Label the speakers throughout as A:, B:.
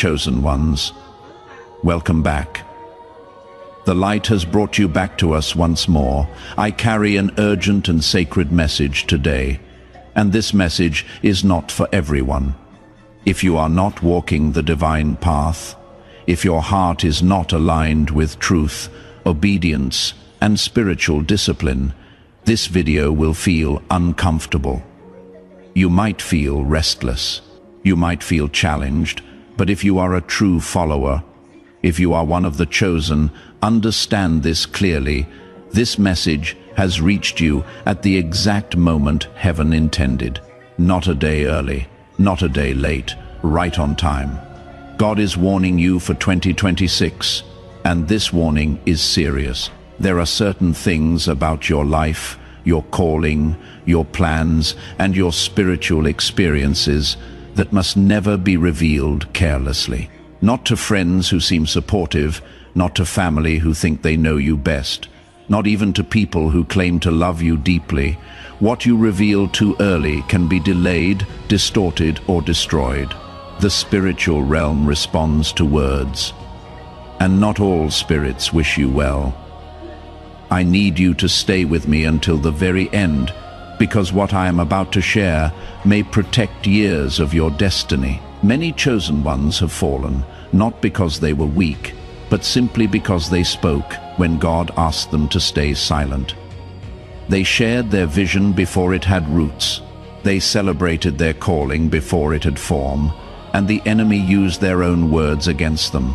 A: chosen ones. Welcome back. The light has brought you back to us once more. I carry an urgent and sacred message today, and this message is not for everyone. If you are not walking the divine path, if your heart is not aligned with truth, obedience, and spiritual discipline, this video will feel uncomfortable. You might feel restless. You might feel challenged, but if you are a true follower, if you are one of the chosen, understand this clearly. This message has reached you at the exact moment heaven intended. Not a day early, not a day late, right on time. God is warning you for 2026, and this warning is serious. There are certain things about your life, your calling, your plans, and your spiritual experiences that must never be revealed carelessly. Not to friends who seem supportive, not to family who think they know you best, not even to people who claim to love you deeply. What you reveal too early can be delayed, distorted, or destroyed. The spiritual realm responds to words, and not all spirits wish you well. I need you to stay with me until the very end, because what I am about to share may protect years of your destiny. Many chosen ones have fallen, not because they were weak, but simply because they spoke when God asked them to stay silent. They shared their vision before it had roots. They celebrated their calling before it had form, and the enemy used their own words against them.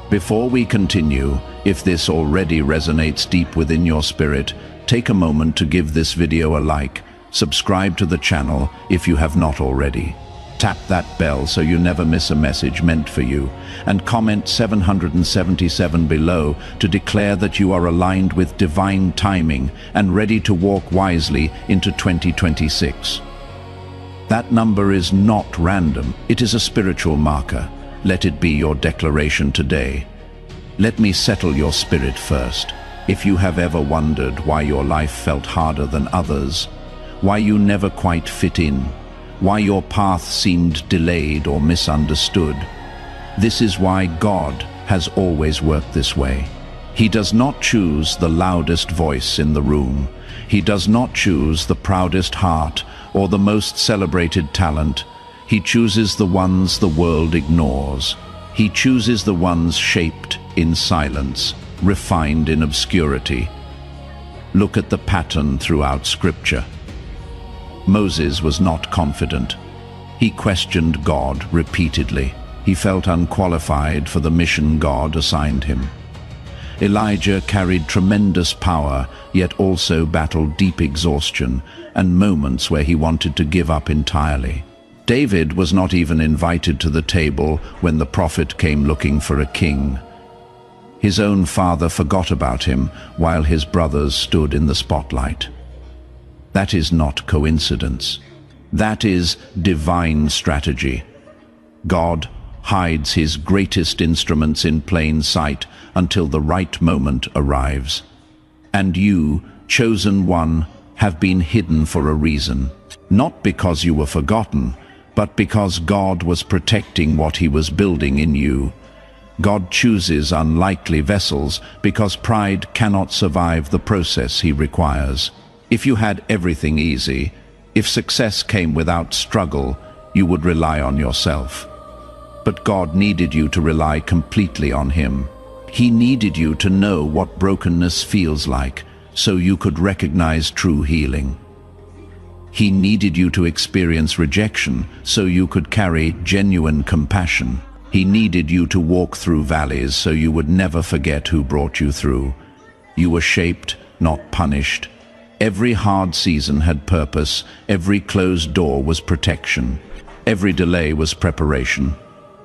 A: Before we continue, if this already resonates deep within your spirit, take a moment to give this video a like, subscribe to the channel if you have not already. Tap that bell so you never miss a message meant for you, and comment 777 below to declare that you are aligned with divine timing and ready to walk wisely into 2026. That number is not random, it is a spiritual marker. Let it be your declaration today. Let me settle your spirit first. If you have ever wondered why your life felt harder than others, why you never quite fit in, why your path seemed delayed or misunderstood, this is why God has always worked this way. He does not choose the loudest voice in the room. He does not choose the proudest heart or the most celebrated talent. He chooses the ones the world ignores. He chooses the ones shaped in silence, refined in obscurity. Look at the pattern throughout Scripture. Moses was not confident. He questioned God repeatedly. He felt unqualified for the mission God assigned him. Elijah carried tremendous power, yet also battled deep exhaustion and moments where he wanted to give up entirely. David was not even invited to the table when the prophet came looking for a king. His own father forgot about him while his brothers stood in the spotlight. That is not coincidence. That is divine strategy. God hides his greatest instruments in plain sight until the right moment arrives. And you, chosen one, have been hidden for a reason. Not because you were forgotten, but because God was protecting what he was building in you. God chooses unlikely vessels because pride cannot survive the process he requires. If you had everything easy, if success came without struggle, you would rely on yourself. But God needed you to rely completely on him. He needed you to know what brokenness feels like, so you could recognize true healing. He needed you to experience rejection, so you could carry genuine compassion. He needed you to walk through valleys, so you would never forget who brought you through. You were shaped, not punished. Every hard season had purpose. Every closed door was protection. Every delay was preparation.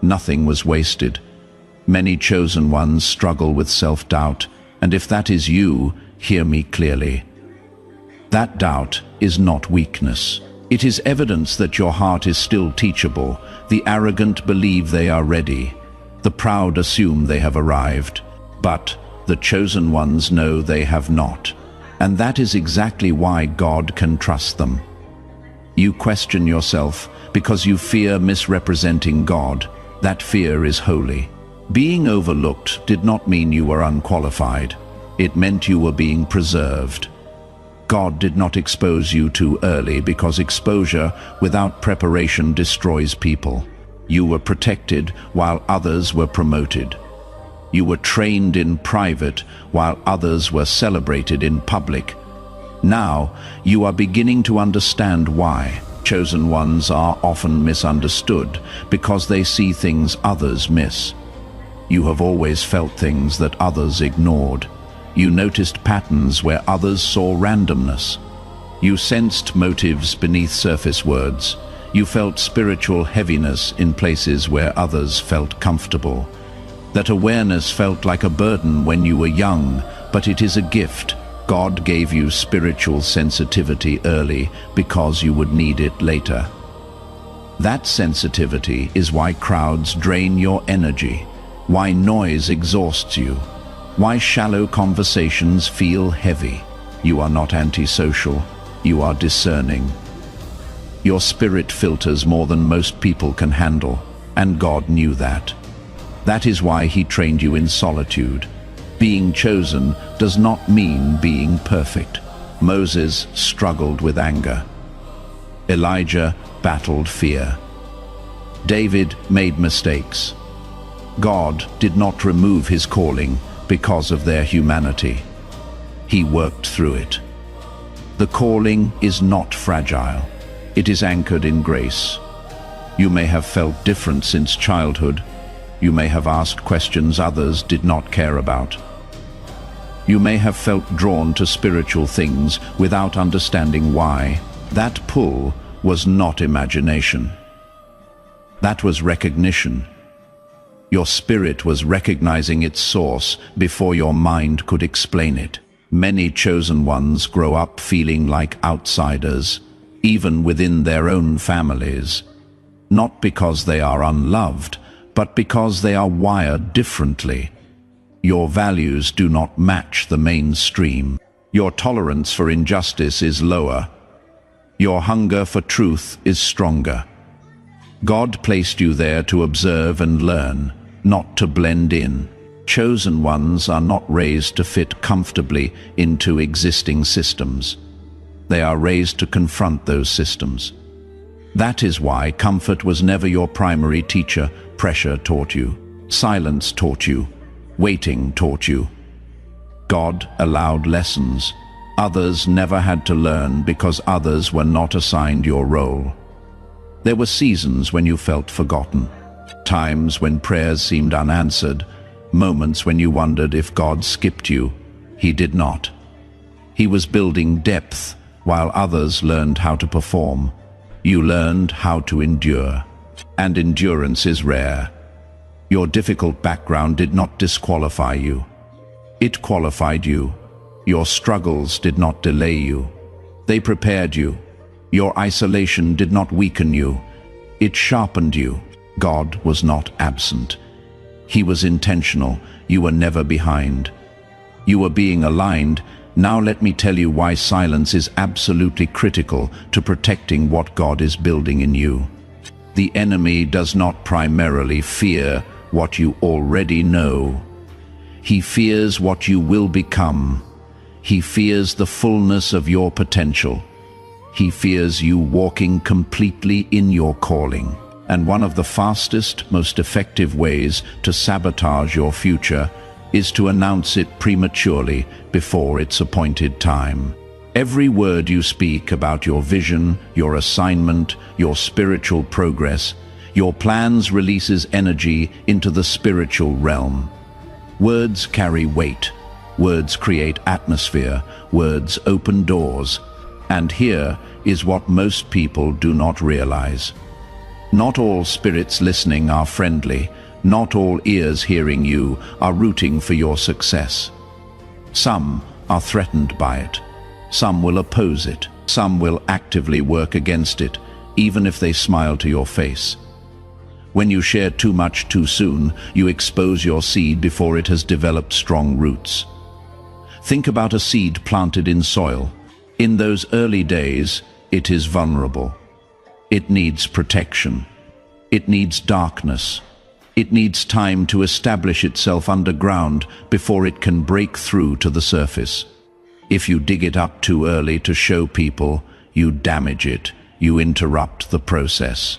A: Nothing was wasted. Many chosen ones struggle with self-doubt, and if that is you, hear me clearly. That doubt is not weakness. It is evidence that your heart is still teachable. The arrogant believe they are ready. The proud assume they have arrived. But the chosen ones know they have not. And that is exactly why God can trust them. You question yourself because you fear misrepresenting God. That fear is holy. Being overlooked did not mean you were unqualified. It meant you were being preserved. God did not expose you too early, because exposure without preparation destroys people. You were protected while others were promoted. You were trained in private while others were celebrated in public. Now you are beginning to understand why. Chosen ones are often misunderstood because they see things others miss. You have always felt things that others ignored. You noticed patterns where others saw randomness. You sensed motives beneath surface words. You felt spiritual heaviness in places where others felt comfortable. That awareness felt like a burden when you were young, but it is a gift. God gave you spiritual sensitivity early because you would need it later. That sensitivity is why crowds drain your energy, why noise exhausts you, why shallow conversations feel heavy. You are not antisocial, you are discerning. Your spirit filters more than most people can handle, and God knew that. That is why He trained you in solitude. Being chosen does not mean being perfect. Moses struggled with anger. Elijah battled fear. David made mistakes. God did not remove his calling because of their humanity. He worked through it. The calling is not fragile. It is anchored in grace. You may have felt different since childhood. You may have asked questions others did not care about. You may have felt drawn to spiritual things without understanding why. That pull was not imagination. That was recognition. Your spirit was recognizing its source before your mind could explain it. Many chosen ones grow up feeling like outsiders, even within their own families. Not because they are unloved, but because they are wired differently. Your values do not match the mainstream. Your tolerance for injustice is lower. Your hunger for truth is stronger. God placed you there to observe and learn, not to blend in. Chosen ones are not raised to fit comfortably into existing systems. They are raised to confront those systems. That is why comfort was never your primary teacher. Pressure taught you. Silence taught you. Waiting taught you. God allowed lessons. Others never had to learn because others were not assigned your role. There were seasons when you felt forgotten, times when prayers seemed unanswered, moments when you wondered if God skipped you. He did not. He was building depth while others learned how to perform. You learned how to endure. And endurance is rare. Your difficult background did not disqualify you. It qualified you. Your struggles did not delay you. They prepared you. Your isolation did not weaken you. It sharpened you. God was not absent. He was intentional. You were never behind. You were being aligned. Now let me tell you why silence is absolutely critical to protecting what God is building in you. The enemy does not primarily fear what you already know. He fears what you will become. He fears the fullness of your potential. He fears you walking completely in your calling. And one of the fastest, most effective ways to sabotage your future is to announce it prematurely before its appointed time. Every word you speak about your vision, your assignment, your spiritual progress, your plans releases energy into the spiritual realm. Words carry weight. Words create atmosphere. Words open doors. And here is what most people do not realize. Not all spirits listening are friendly. Not all ears hearing you are rooting for your success. Some are threatened by it. Some will oppose it. Some will actively work against it, even if they smile to your face. When you share too much too soon, you expose your seed before it has developed strong roots. Think about a seed planted in soil. In those early days, it is vulnerable. It needs protection. It needs darkness. It needs time to establish itself underground before it can break through to the surface. If you dig it up too early to show people, you damage it, you interrupt the process.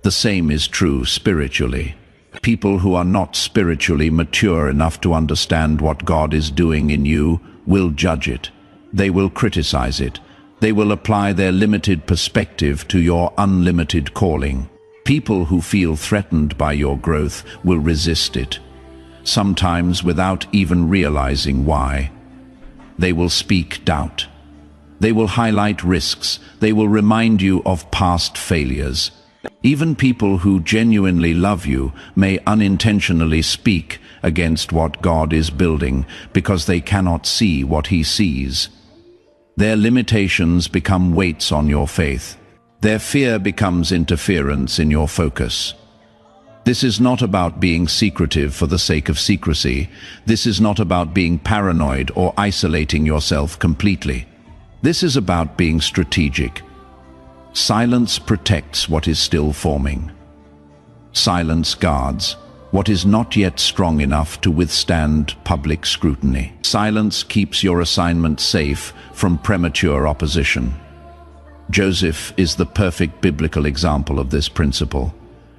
A: The same is true spiritually. People who are not spiritually mature enough to understand what God is doing in you will judge it. They will criticize it. They will apply their limited perspective to your unlimited calling. People who feel threatened by your growth will resist it, sometimes without even realizing why. They will speak doubt. They will highlight risks. They will remind you of past failures. Even people who genuinely love you may unintentionally speak against what God is building because they cannot see what He sees. Their limitations become weights on your faith. Their fear becomes interference in your focus. This is not about being secretive for the sake of secrecy. This is not about being paranoid or isolating yourself completely. This is about being strategic. Silence protects what is still forming. Silence guards what is not yet strong enough to withstand public scrutiny. Silence keeps your assignment safe from premature opposition. Joseph is the perfect biblical example of this principle.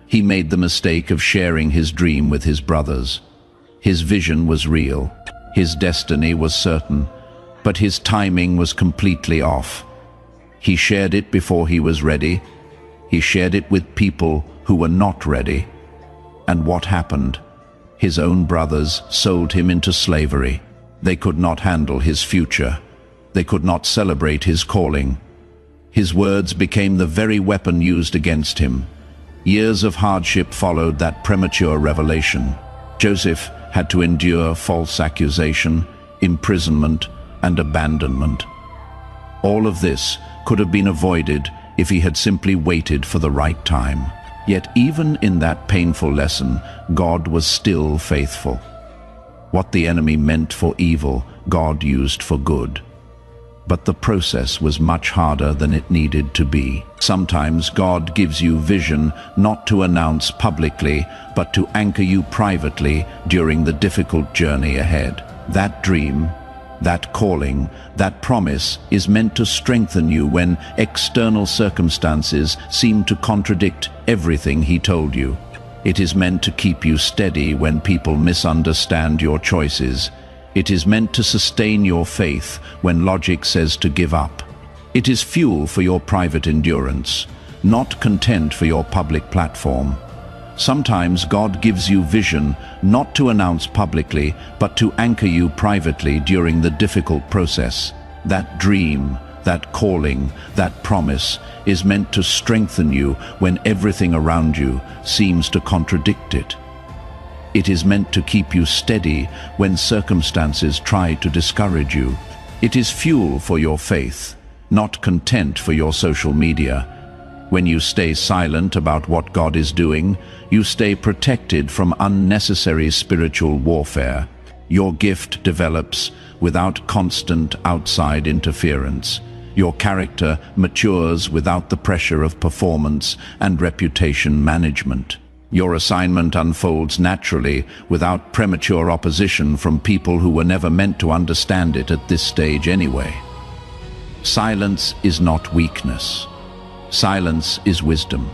A: He made the mistake of sharing his dream with his brothers. His vision was real. His destiny was certain, but his timing was completely off. He shared it before he was ready. He shared it with people who were not ready. And what happened? His own brothers sold him into slavery. They could not handle his future. They could not celebrate his calling. His words became the very weapon used against him. Years of hardship followed that premature revelation. Joseph had to endure false accusation, imprisonment, and abandonment. All of this could have been avoided if he had simply waited for the right time. Yet even in that painful lesson, God was still faithful. What the enemy meant for evil, God used for good. But the process was much harder than it needed to be. Sometimes God gives you vision not to announce publicly, but to anchor you privately during the difficult journey ahead. That dream, that calling, that promise is meant to strengthen you when external circumstances seem to contradict everything He told you. It is meant to keep you steady when people misunderstand your choices. It is meant to sustain your faith when logic says to give up. It is fuel for your private endurance, not content for your public platform. Sometimes God gives you vision not to announce publicly, but to anchor you privately during the difficult process. That dream, that calling, that promise is meant to strengthen you when everything around you seems to contradict it. It is meant to keep you steady when circumstances try to discourage you. It is fuel for your faith, not content for your social media. When you stay silent about what God is doing, you stay protected from unnecessary spiritual warfare. Your gift develops without constant outside interference. Your character matures without the pressure of performance and reputation management. Your assignment unfolds naturally without premature opposition from people who were never meant to understand it at this stage anyway. Silence is not weakness. Silence is wisdom.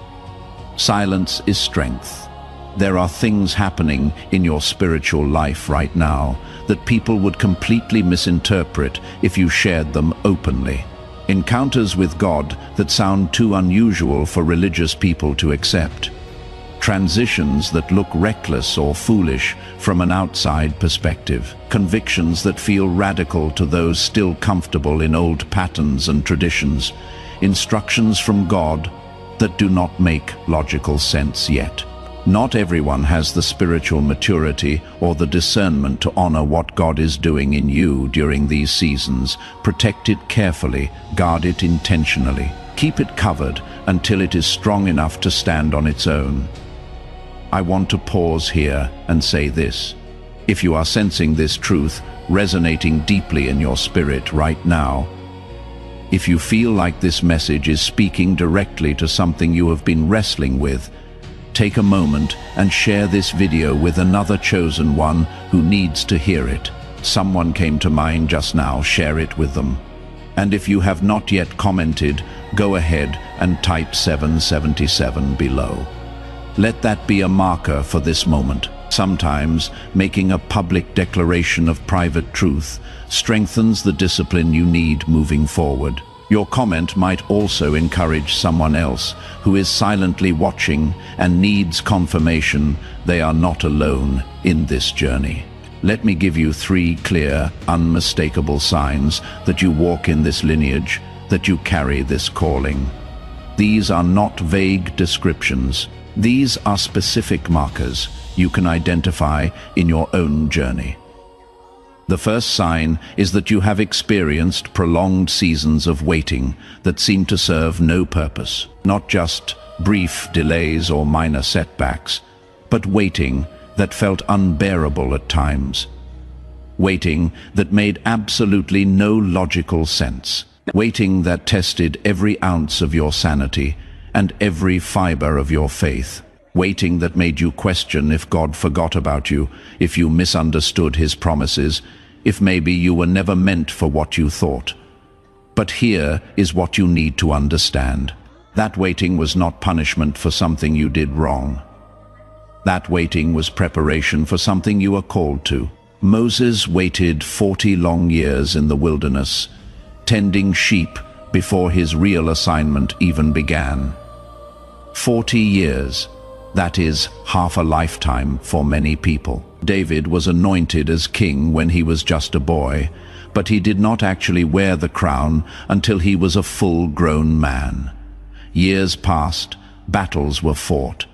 A: Silence is strength. There are things happening in your spiritual life right now that people would completely misinterpret if you shared them openly. Encounters with God that sound too unusual for religious people to accept. Transitions that look reckless or foolish from an outside perspective. Convictions that feel radical to those still comfortable in old patterns and traditions. Instructions from God that do not make logical sense yet. Not everyone has the spiritual maturity or the discernment to honor what God is doing in you during these seasons. Protect it carefully, guard it intentionally. Keep it covered until it is strong enough to stand on its own. I want to pause here and say this. If you are sensing this truth resonating deeply in your spirit right now, if you feel like this message is speaking directly to something you have been wrestling with, take a moment and share this video with another chosen one who needs to hear it. Someone came to mind just now, share it with them. And if you have not yet commented, go ahead and type 777 below. Let that be a marker for this moment. Sometimes, making a public declaration of private truth strengthens the discipline you need moving forward. Your comment might also encourage someone else who is silently watching and needs confirmation they are not alone in this journey. Let me give you 3 clear, unmistakable signs that you walk in this lineage, that you carry this calling. These are not vague descriptions. These are specific markers you can identify in your own journey. The first sign is that you have experienced prolonged seasons of waiting that seem to serve no purpose, not just brief delays or minor setbacks, but waiting that felt unbearable at times. Waiting that made absolutely no logical sense. Waiting that tested every ounce of your sanity and every fiber of your faith. Waiting that made you question if God forgot about you, if you misunderstood his promises, if maybe you were never meant for what you thought. But here is what you need to understand. That waiting was not punishment for something you did wrong. That waiting was preparation for something you are called to. Moses waited 40 long years in the wilderness, tending sheep before his real assignment even began. 40 years. That is half a lifetime for many people. David was anointed as king when he was just a boy, but he did not actually wear the crown until he was a full-grown man. Years passed, battles were fought.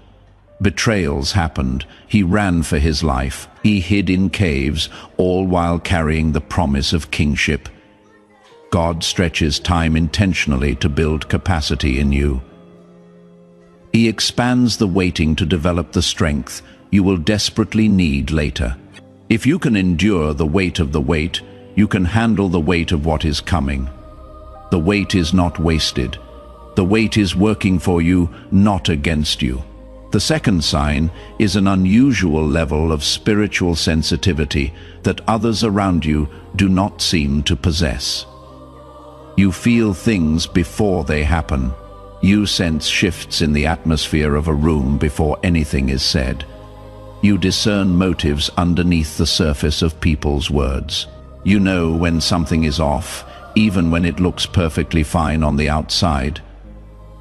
A: Betrayals happened. He ran for his life. He hid in caves, all while carrying the promise of kingship. God stretches time intentionally to build capacity in you. He expands the waiting to develop the strength you will desperately need later. If you can endure the weight of the wait, you can handle the weight of what is coming. The wait is not wasted. The wait is working for you, not against you. The second sign is an unusual level of spiritual sensitivity that others around you do not seem to possess. You feel things before they happen. You sense shifts in the atmosphere of a room before anything is said. You discern motives underneath the surface of people's words. You know when something is off, even when it looks perfectly fine on the outside.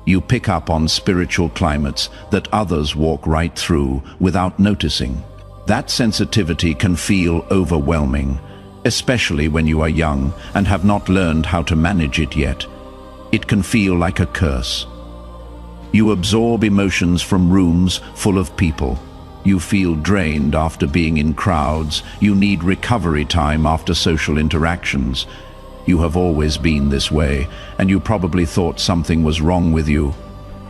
A: You pick up on spiritual climates that others walk right through without noticing. That sensitivity can feel overwhelming, especially when you are young and have not learned how to manage it yet. It can feel like a curse. You absorb emotions from rooms full of people. You feel drained after being in crowds. You need recovery time after social interactions. You have always been this way, and you probably thought something was wrong with you.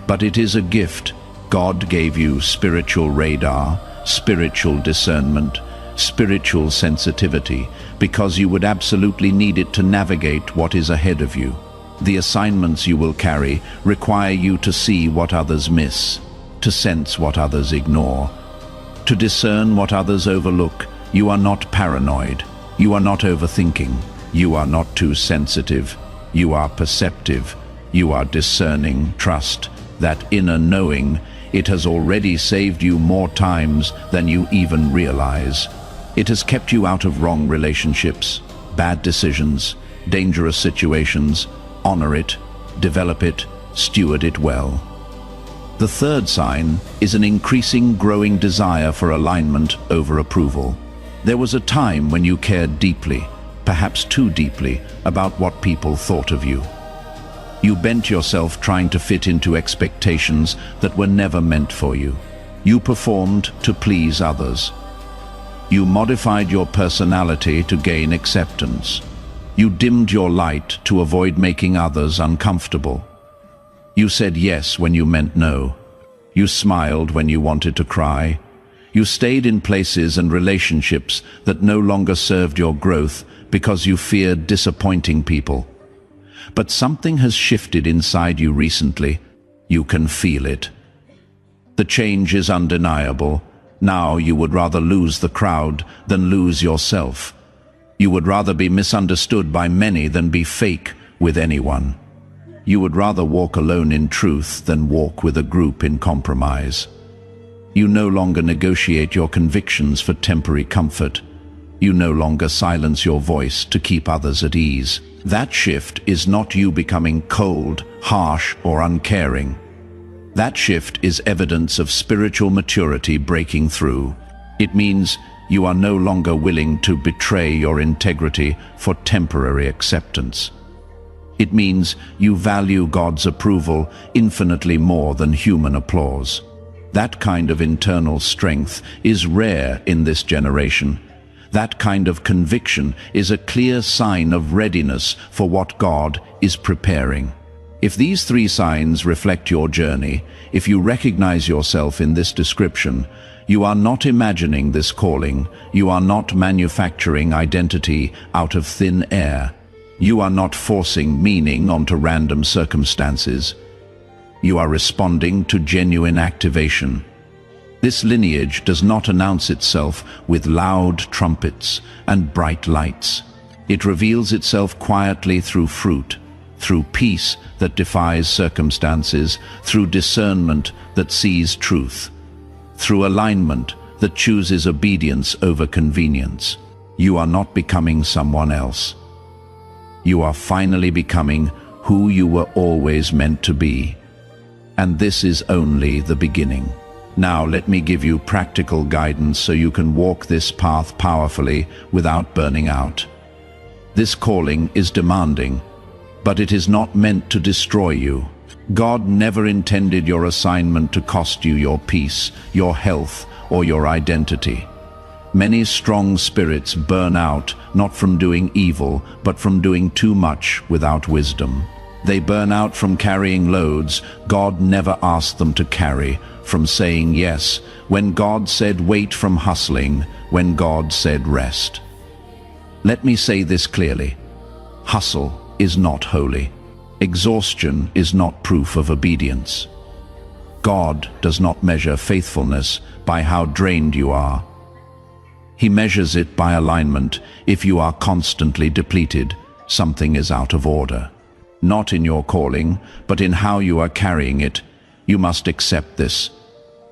A: But it is a gift. God gave you spiritual radar, spiritual discernment, spiritual sensitivity, because you would absolutely need it to navigate what is ahead of you. The assignments you will carry require you to see what others miss, to sense what others ignore, to discern what others overlook. You are not paranoid. You are not overthinking. You are not too sensitive. You are perceptive. You are discerning. Trust that inner knowing. It has already saved you more times than you even realize. It has kept you out of wrong relationships, bad decisions, dangerous situations. Honor it, develop it, steward it well. The third sign is an increasing, growing desire for alignment over approval. There was a time when you cared deeply, perhaps too deeply, about what people thought of you. You bent yourself trying to fit into expectations that were never meant for you. You performed to please others. You modified your personality to gain acceptance. You dimmed your light to avoid making others uncomfortable. You said yes when you meant no. You smiled when you wanted to cry. You stayed in places and relationships that no longer served your growth because you feared disappointing people. But something has shifted inside you recently. You can feel it. The change is undeniable. Now you would rather lose the crowd than lose yourself. You would rather be misunderstood by many than be fake with anyone. You would rather walk alone in truth than walk with a group in compromise. You no longer negotiate your convictions for temporary comfort. You no longer silence your voice to keep others at ease. That shift is not you becoming cold, harsh, or uncaring. That shift is evidence of spiritual maturity breaking through. It means you are no longer willing to betray your integrity for temporary acceptance. It means you value God's approval infinitely more than human applause. That kind of internal strength is rare in this generation. That kind of conviction is a clear sign of readiness for what God is preparing. If these three signs reflect your journey, if you recognize yourself in this description, you are not imagining this calling, you are not manufacturing identity out of thin air, you are not forcing meaning onto random circumstances. You are responding to genuine activation. This lineage does not announce itself with loud trumpets and bright lights. It reveals itself quietly through fruit, through peace that defies circumstances, through discernment that sees truth, through alignment that chooses obedience over convenience. You are not becoming someone else. You are finally becoming who you were always meant to be. And this is only the beginning. Now let me give you practical guidance so you can walk this path powerfully without burning out. This calling is demanding, but it is not meant to destroy you. God never intended your assignment to cost you your peace, your health, or your identity. Many strong spirits burn out not from doing evil, but from doing too much without wisdom. They burn out from carrying loads God never asked them to carry, from saying yes when God said wait, from hustling when God said rest. Let me say this clearly. Hustle is not holy. Exhaustion is not proof of obedience. God does not measure faithfulness by how drained you are. He measures it by alignment. If you are constantly depleted, something is out of order. Not in your calling, but in how you are carrying it. You must accept this.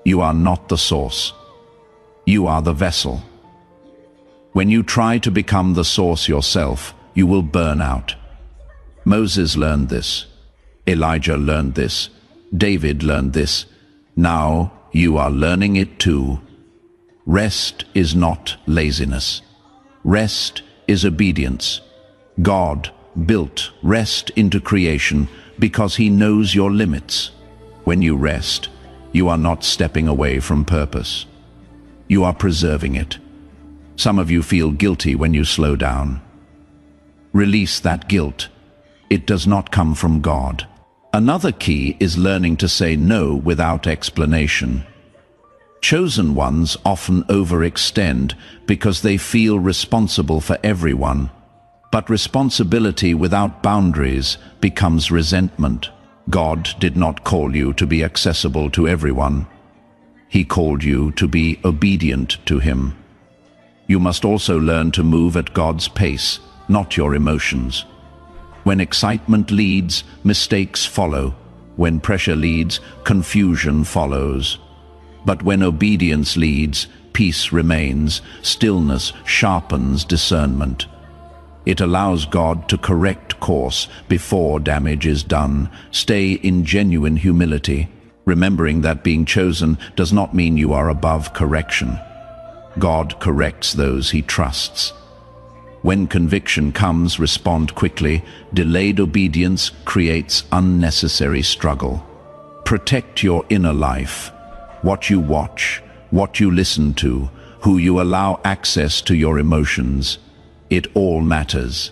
A: You are not the source. You are the vessel. When you try to become the source yourself, you will burn out. Moses learned this. Elijah learned this. David learned this. Now you are learning it too. Rest is not laziness. Rest is obedience. God built rest into creation because He knows your limits. When you rest, you are not stepping away from purpose. You are preserving it. Some of you feel guilty when you slow down. Release that guilt. It does not come from God. Another key is learning to say no without explanation. Chosen ones often overextend because they feel responsible for everyone. But responsibility without boundaries becomes resentment. God did not call you to be accessible to everyone. He called you to be obedient to Him. You must also learn to move at God's pace, not your emotions. When excitement leads, mistakes follow. When pressure leads, confusion follows. But when obedience leads, peace remains, stillness sharpens discernment. It allows God to correct course before damage is done. Stay in genuine humility, remembering that being chosen does not mean you are above correction. God corrects those He trusts. When conviction comes, respond quickly. Delayed obedience creates unnecessary struggle. Protect your inner life. What you watch, what you listen to, who you allow access to your emotions. It all matters.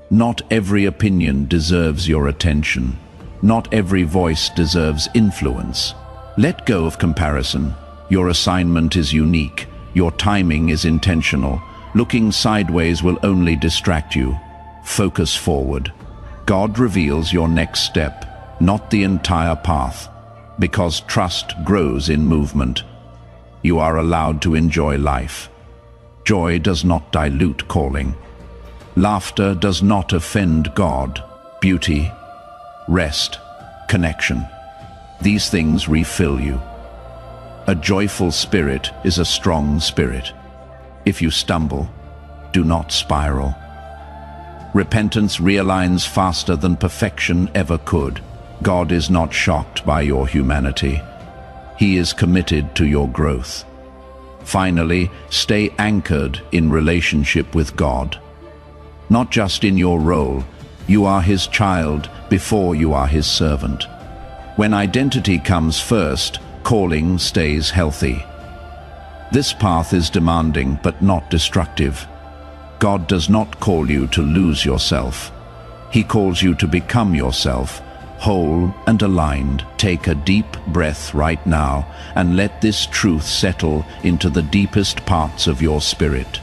A: Not every opinion deserves your attention. Not every voice deserves influence. Let go of comparison. Your assignment is unique. Your timing is intentional. Looking sideways will only distract you. Focus forward. God reveals your next step, not the entire path. Because trust grows in movement. You are allowed to enjoy life. Joy does not dilute calling. Laughter does not offend God. Beauty, rest, connection. These things refill you. A joyful spirit is a strong spirit. If you stumble, do not spiral. Repentance realigns faster than perfection ever could. God is not shocked by your humanity. He is committed to your growth. Finally, stay anchored in relationship with God. Not just in your role, you are His child before you are His servant. When identity comes first, calling stays healthy. This path is demanding but not destructive. God does not call you to lose yourself. He calls you to become yourself, whole and aligned. Take a deep breath right now and let this truth settle into the deepest parts of your spirit.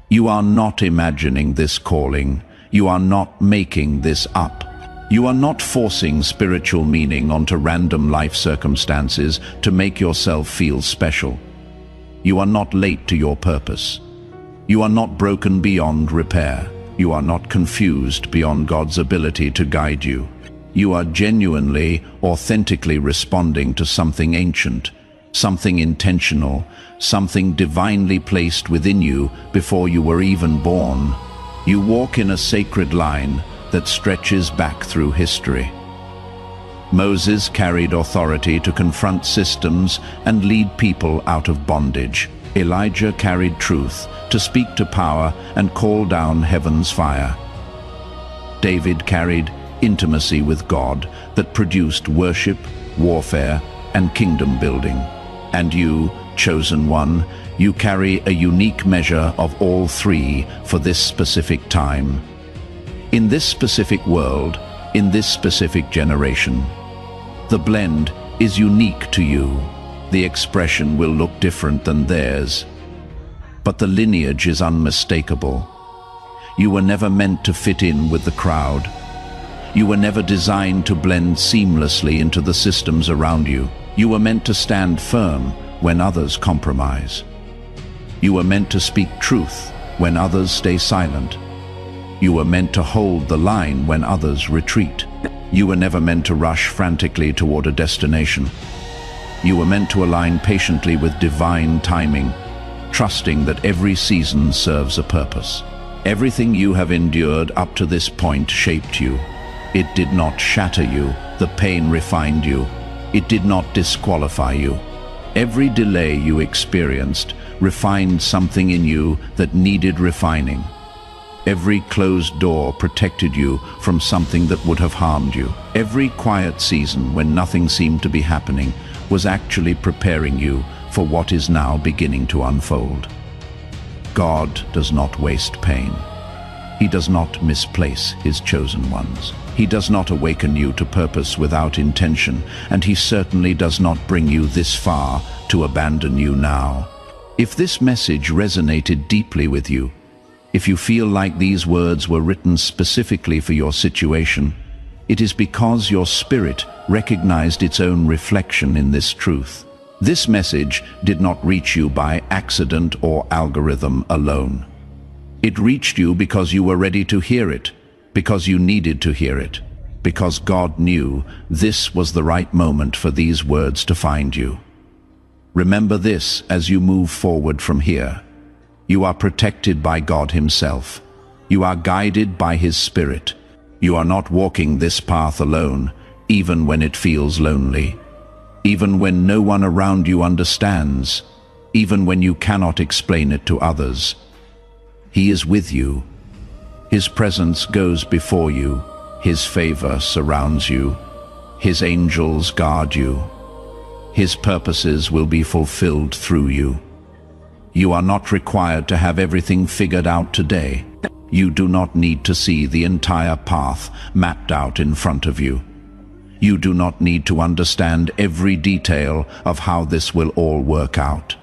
A: You are not imagining this calling. You are not making this up. You are not forcing spiritual meaning onto random life circumstances to make yourself feel special. You are not late to your purpose. You are not broken beyond repair. You are not confused beyond God's ability to guide you. You are genuinely, authentically responding to something ancient, something intentional, something divinely placed within you before you were even born. You walk in a sacred line that stretches back through history. Moses carried authority to confront systems and lead people out of bondage. Elijah carried truth to speak to power and call down heaven's fire. David carried intimacy with God that produced worship, warfare, and kingdom building. And you, chosen one, you carry a unique measure of all three for this specific time. In this specific world, in this specific generation. The blend is unique to you. The expression will look different than theirs. But the lineage is unmistakable. You were never meant to fit in with the crowd. You were never designed to blend seamlessly into the systems around you. You were meant to stand firm when others compromise. You were meant to speak truth when others stay silent. You were meant to hold the line when others retreat. You were never meant to rush frantically toward a destination. You were meant to align patiently with divine timing, trusting that every season serves a purpose. Everything you have endured up to this point shaped you. It did not shatter you. The pain refined you. It did not disqualify you. Every delay you experienced refined something in you that needed refining. Every closed door protected you from something that would have harmed you. Every quiet season when nothing seemed to be happening was actually preparing you for what is now beginning to unfold. God does not waste pain. He does not misplace His chosen ones. He does not awaken you to purpose without intention, and He certainly does not bring you this far to abandon you now. If this message resonated deeply with you, if you feel like these words were written specifically for your situation, it is because your spirit recognized its own reflection in this truth. This message did not reach you by accident or algorithm alone. It reached you because you were ready to hear it, because you needed to hear it, because God knew this was the right moment for these words to find you. Remember this as you move forward from here. You are protected by God Himself. You are guided by His Spirit. You are not walking this path alone, even when it feels lonely, even when no one around you understands, even when you cannot explain it to others. He is with you. His presence goes before you. His favor surrounds you. His angels guard you. His purposes will be fulfilled through you. You are not required to have everything figured out today. You do not need to see the entire path mapped out in front of you. You do not need to understand every detail of how this will all work out.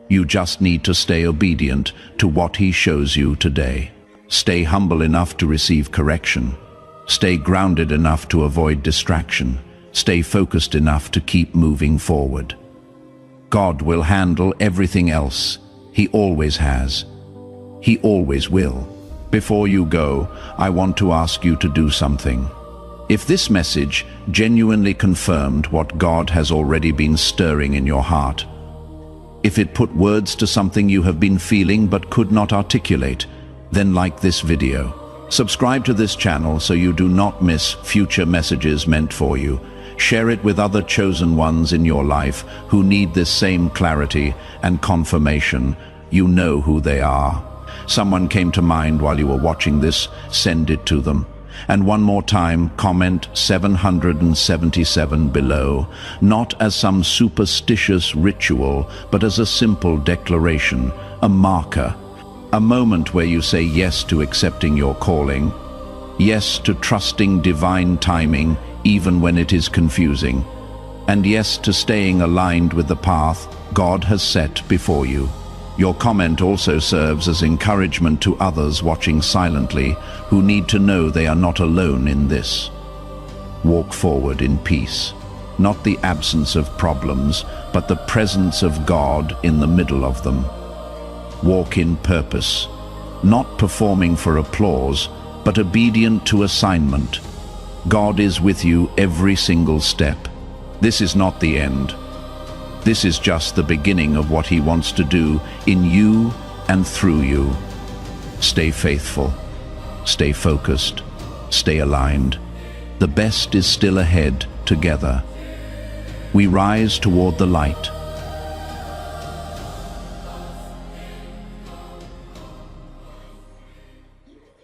A: You just need to stay obedient to what He shows you today. Stay humble enough to receive correction. Stay grounded enough to avoid distraction. Stay focused enough to keep moving forward. God will handle everything else. He always has. He always will. Before you go, I want to ask you to do something. If this message genuinely confirmed what God has already been stirring in your heart, if it put words to something you have been feeling but could not articulate, then like this video. Subscribe to this channel so you do not miss future messages meant for you. Share it with other chosen ones in your life who need this same clarity and confirmation. You know who they are. Someone came to mind while you were watching this, send it to them. And one more time, comment 777 below, not as some superstitious ritual, but as a simple declaration, a marker, a moment where you say yes to accepting your calling, yes to trusting divine timing even when it is confusing, and yes to staying aligned with the path God has set before you. Your comment also serves as encouragement to others watching silently who need to know they are not alone in this. Walk forward in peace, not the absence of problems, but the presence of God in the middle of them. Walk in purpose, not performing for applause, but obedient to assignment. God is with you every single step. This is not the end. This is just the beginning of what He wants to do in you and through you. Stay faithful, stay focused, stay aligned. The best is still ahead together. We rise toward the light,